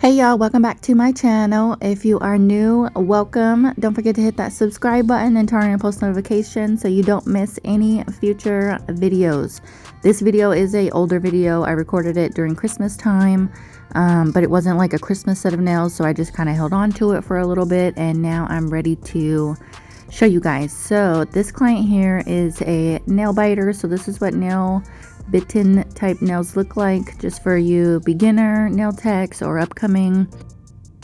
Hey y'all, welcome back to my channel. If you are new, welcome. Don't forget to hit that subscribe button and turn on post notifications so you don't miss any future videos. This video is a older video. I recorded it during Christmas time, but it wasn't like a Christmas set of nails, so I just kind of held on to it for a little bit, and now I'm ready to show you guys. So this client here is a nail biter, so this is what nail bitten type nails look like, just for you beginner nail techs or upcoming.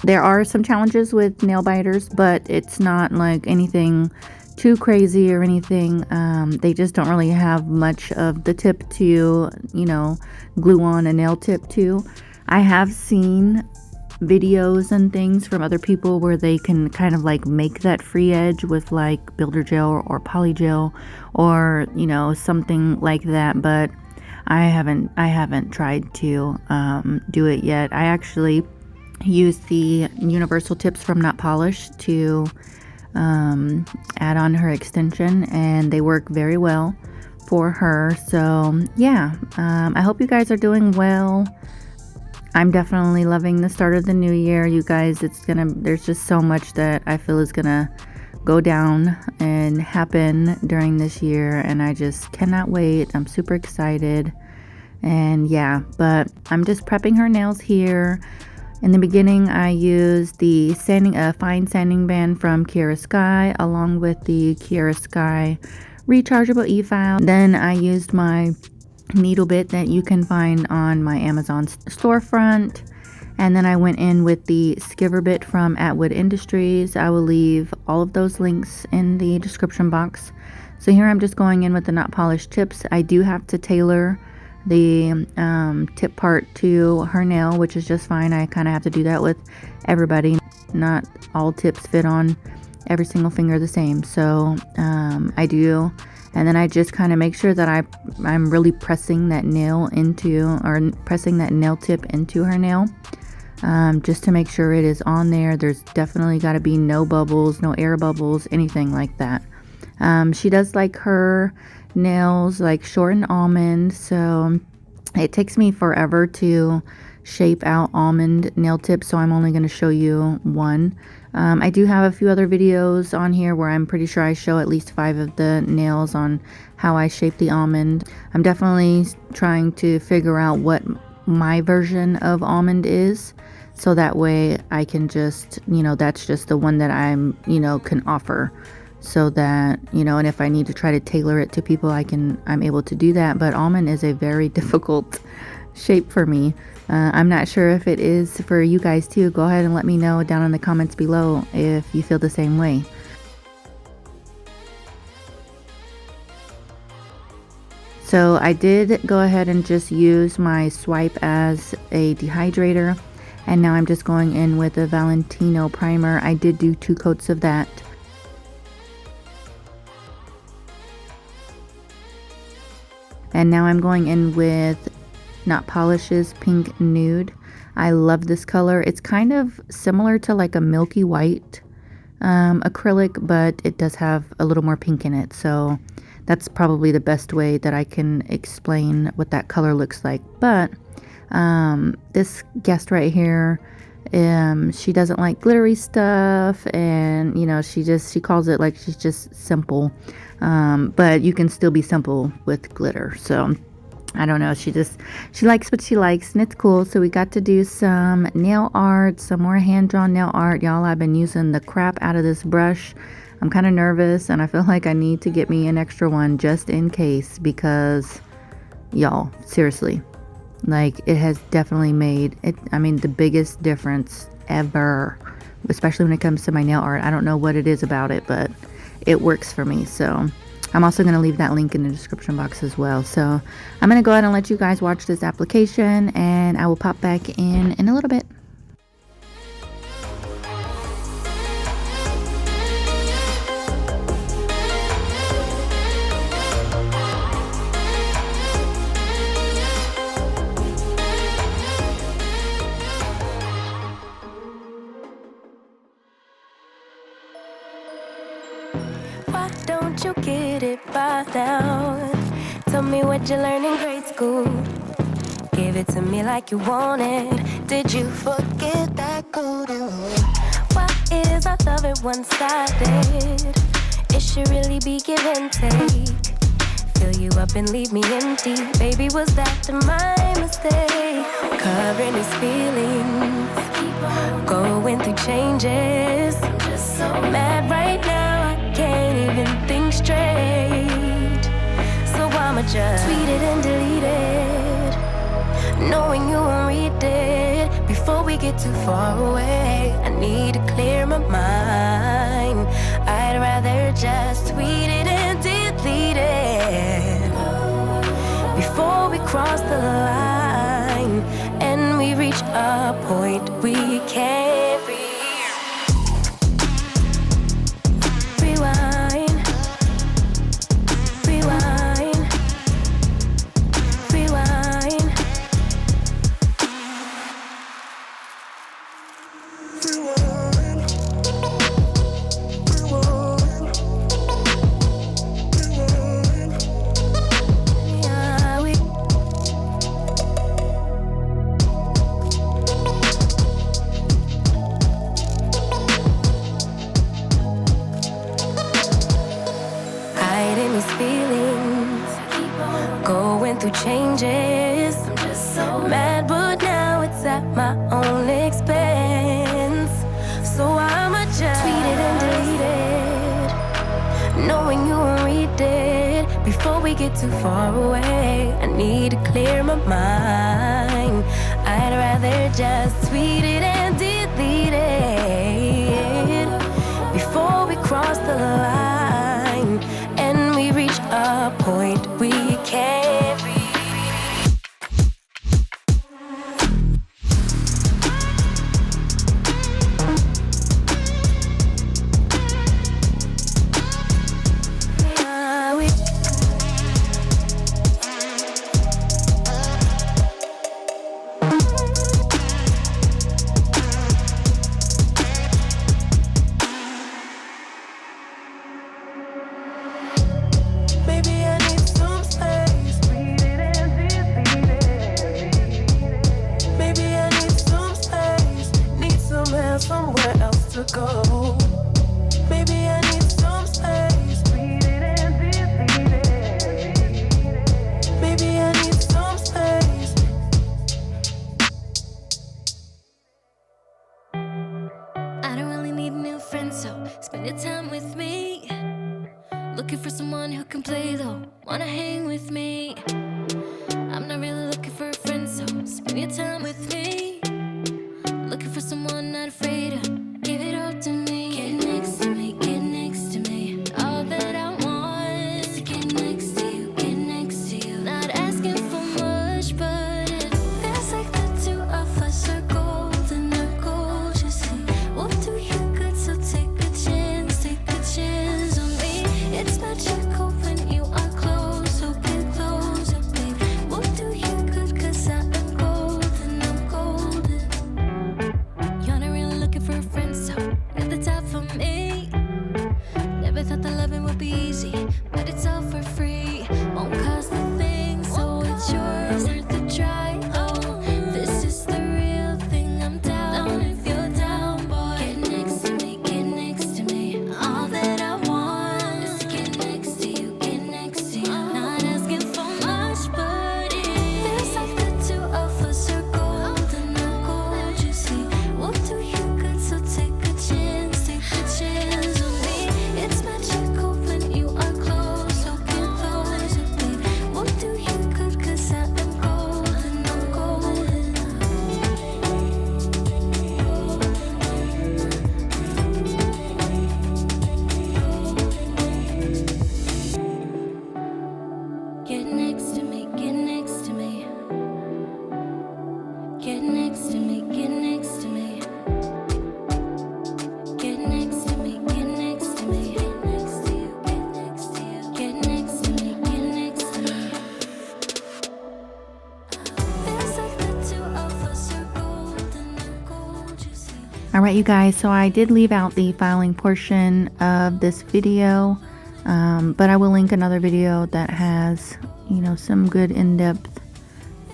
There are some challenges with nail biters, but it's not like anything too crazy or anything. They just don't really have much of the tip to, glue on a nail tip to. I have seen videos and things from other people where they can kind of like make that free edge with like builder gel or poly gel or something like that, but I haven't tried to do it yet. I actually used the universal tips from Not Polished to add on her extension, and they work very well for her. So yeah, I hope you guys are doing well. I'm definitely loving the start of the new year, you guys. There's just so much that I feel is gonna go down and happen during this year, and I just cannot wait. I'm super excited. And yeah, but I'm just prepping her nails here. In the beginning, I used the fine sanding band from Kiara Sky along with the Kiara Sky rechargeable e-file. Then I used my needle bit that you can find on my Amazon storefront, and then I went in with the skiver bit from Atwood Industries. I will leave all of those links in the description box. So here I'm just going in with the Not Polished tips. I do have to tailor the tip part to her nail, which is just fine. I kind of have to do that with everybody. Not all tips fit on every single finger the same, so I do. And then I just kind of make sure that I'm really pressing that nail pressing that nail tip into her nail, just to make sure it is on there. There's definitely got to be no bubbles, no air bubbles, anything like that. She does like her nails like short and almond, so it takes me forever to shape out almond nail tips, so I'm only going to show you one. I do have a few other videos on here where I'm pretty sure I show at least 5 of the nails on how I shape the almond. I'm definitely trying to figure out what my version of almond is, so that way I can just, that's just the one that I'm, can offer, so that, and if I need to try to tailor it to people, I'm able to do that. But almond is a very difficult shape for me. I'm not sure if it is for you guys too. Go ahead and let me know down in the comments below if you feel the same way. So I did go ahead and just use my swipe as a dehydrator, and now I'm just going in with a Valentino primer. I did do 2 coats of that. And now I'm going in with Not Polish's Pink Nude. I love this color. It's kind of similar to like a milky white acrylic, but it does have a little more pink in it. So that's probably the best way that I can explain what that color looks like. But this guest right here, she doesn't like glittery stuff, and she calls it like she's just simple. But you can still be simple with glitter. So I don't know, she likes what she likes, and it's cool. So we got to do some nail art, some more hand-drawn nail art. Y'all, I've been using the crap out of this brush. I'm kind of nervous, and I feel like I need to get me an extra one just in case, because y'all, seriously, like, it has definitely made it, the biggest difference ever, especially when it comes to my nail art. I don't know what it is about it, but it works for me. So I'm also going to leave that link in the description box as well. So I'm going to go ahead and let you guys watch this application, and I will pop back in a little bit. Why don't you get it by now? Tell me what you learned in grade school. Give it to me like you want it. Did you forget that golden rule? Why is our love at one-sided? It should really be give and take. Fill you up and leave me empty. Baby, was that my mistake? Covering his feelings, going through changes. I'm just so mad right now, I can't even think straight. So I'ma just tweet it and delete it, knowing you won't read it. Before we get too far away, I need to clear my mind. I'd rather just tweet it and delete it before we cross the line and we reach a point we can't rewind, rewind, rewind. Changes. I'm just so mad, but now it's at my own expense. So I'ma just tweet it and delete it, knowing you won't read it. Before we get too far away, I need to clear my mind. I'd rather just tweet it and delete it before we cross the line and we reach a point we can't reach. Looking for someone who can play though, wanna hang with me. I'm not really looking for a friend, so spend your time with me. Looking for someone not afraid to give it all to me. Get next to me, get next to me. All that I want is to get next to you, get next to you. Not asking for much, but it feels like the two of us are golden or gold. You see, we'll do you good, so take a chance on me. It's magical when you are close, so get closer, babe. We'll do you good, cause I am golden, I'm golden. You're not really looking for a friend, so you're the top for me. Never thought that loving would be easy, but it's all for free. Won't cost a thing, so it's yours, worth a try. Oh, this is the real thing, I'm down if you're down, boy. Get next to me, get next to me. All that I want is to get next to you, get next to you. Not asking for much, but it feels like the two of us are golden or gold. You see, we'll do you good, so take a chance on me. It's magical when you are close, so get closer, babe. We'll do you good, cause I am golden, I'm golden. Get next to me, get next to me. Get next to me, get next to me. Get next to me, get next to me. Get next to you, get next to you. Get next to me, get next to me. Feels like the two of us are golden or gold, you see. All right, you guys, so I did leave out the filing portion of this video, but I will link another video that has, some good in-depth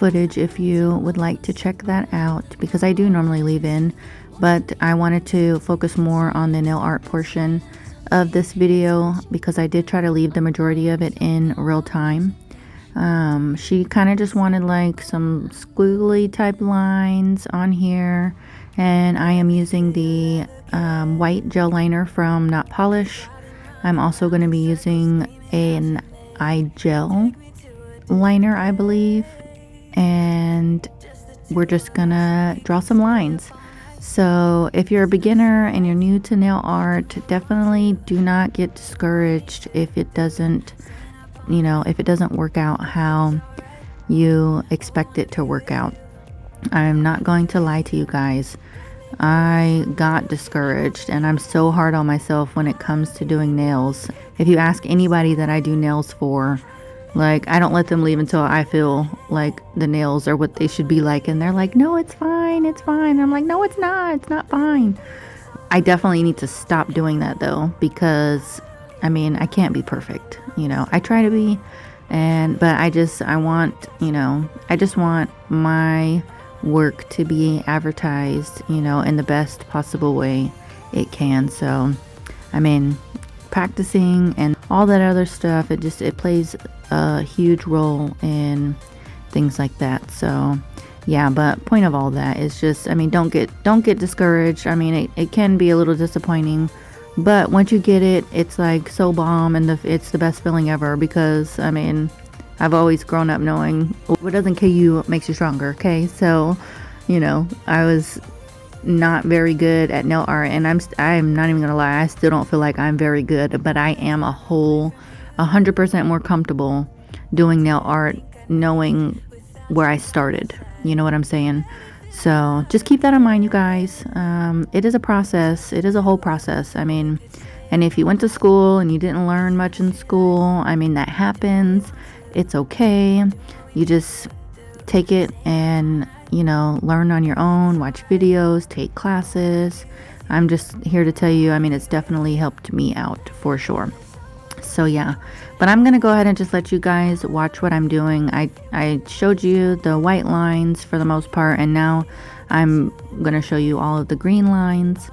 footage if you would like to check that out, because I do normally leave in, but I wanted to focus more on the nail art portion of this video because I did try to leave the majority of it in real time. She kind of just wanted like some squiggly type lines on here, and I am using the white gel liner from Not Polish. I'm also going to be using an eye gel liner, I believe, and we're just gonna draw some lines. So if you're a beginner and you're new to nail art, definitely do not get discouraged if it doesn't, if it doesn't work out how you expect it to work out. I'm not going to lie to you guys. I got discouraged, and I'm so hard on myself when it comes to doing nails. If you ask anybody that I do nails for, like, I don't let them leave until I feel like the nails are what they should be like, and they're like, no, it's fine, it's fine. I'm like, no, it's not fine. I definitely need to stop doing that though, because I can't be perfect, I try to be, but I just want my work to be advertised, in the best possible way it can. So practicing and all that other stuff, it plays a huge role in things like that. So yeah, but point of all that is just, don't get discouraged. It can be a little disappointing, but once you get it, it's like so bomb, and it's the best feeling ever, because I've always grown up knowing what doesn't kill you makes you stronger. Okay, so I was not very good at nail art, and I'm not even gonna lie, I still don't feel like I'm very good, but I am 100% more comfortable doing nail art knowing where I started. You know what I'm saying? So just keep that in mind, you guys. It is a process. It is a whole process. And if you went to school and you didn't learn much in school, that happens. It's okay. You just take it and learn on your own, watch videos, take classes. I'm just here to tell you, it's definitely helped me out for sure. So yeah, but I'm gonna go ahead and just let you guys watch what I'm doing. I showed you the white lines for the most part, and now I'm gonna show you all of the green lines.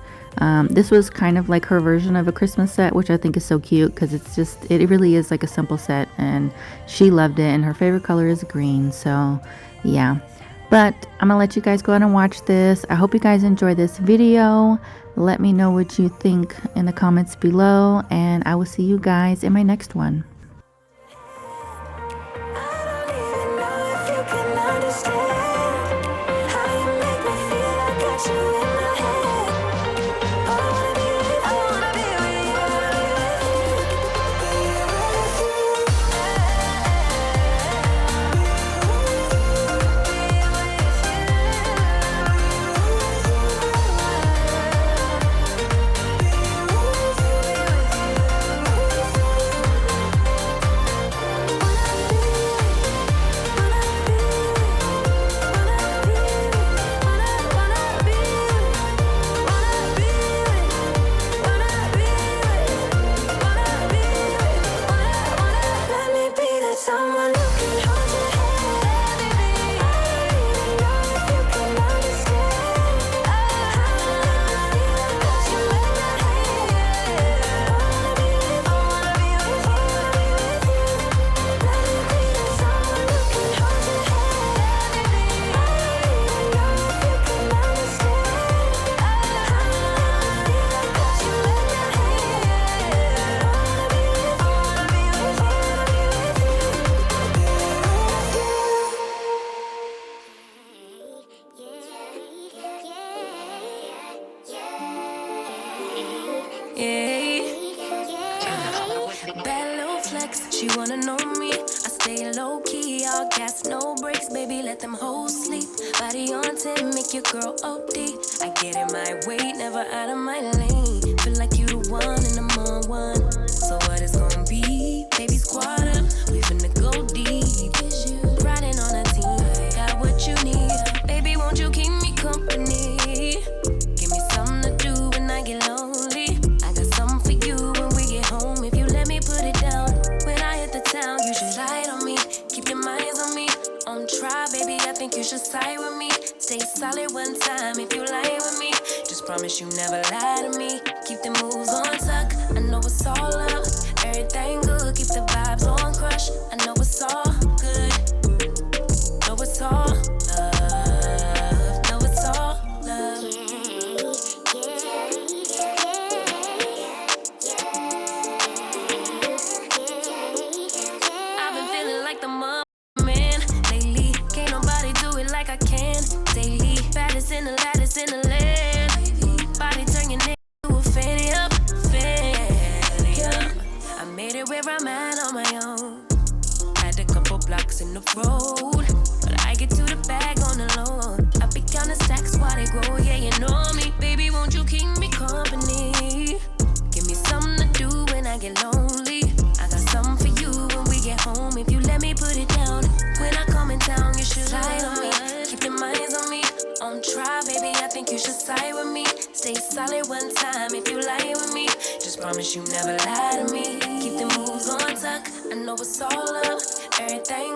This was kind of like her version of a Christmas set, which I think is so cute, because it really is like a simple set, and she loved it, and her favorite color is green. So yeah, but I'm gonna let you guys go ahead and watch this. I hope you guys enjoy this video. Let me know what you think in the comments below, and I will see you guys in my next one. Bad little flex, she wanna know me. I stay low key, all gas, no brakes, baby, let them hoes sleep. Body on 10, make your girl OD. I get in my way, never out of my lane. Feel like you the one and I'm on one. So what it's gonna be? Baby, squad up, we finna go deep. Riding on a team, got what you need. Baby, won't you keep me company? Give me something to do when I get lonely. I got something for you when we get home. If you let me put it down, when I hit the town, you should slide on me. Keep your minds on me, on track. try, baby, I think you should side with me. Stay solid one time if you lie with me. Just promise you never lie to me. Keep the moves on tuck, I know it's all up. Everything good, keep the vibes on crush. I know it's all good, know it's all love, know it's all love. I've been feeling like the man lately. Can't nobody do it like I can daily. Baddest in the lattice in the land. Body turn your nigga to a fanny up, fanny up. I made it where I'm at on my own. Had a couple blocks in the road, but I get to the bag on the low. I be counting stacks while they grow, yeah, you know me. Baby, won't you keep me company? Give me something to do when I get lonely. I got something for you when we get home. If you let me put it down, when I come in town, you should slide on me. Keep your minds on me. On try, baby, I think you should side with me. Stay solid one time if you lie with me. Just promise you never lie to me. Keep the moves on tuck, I know it's all up. Everything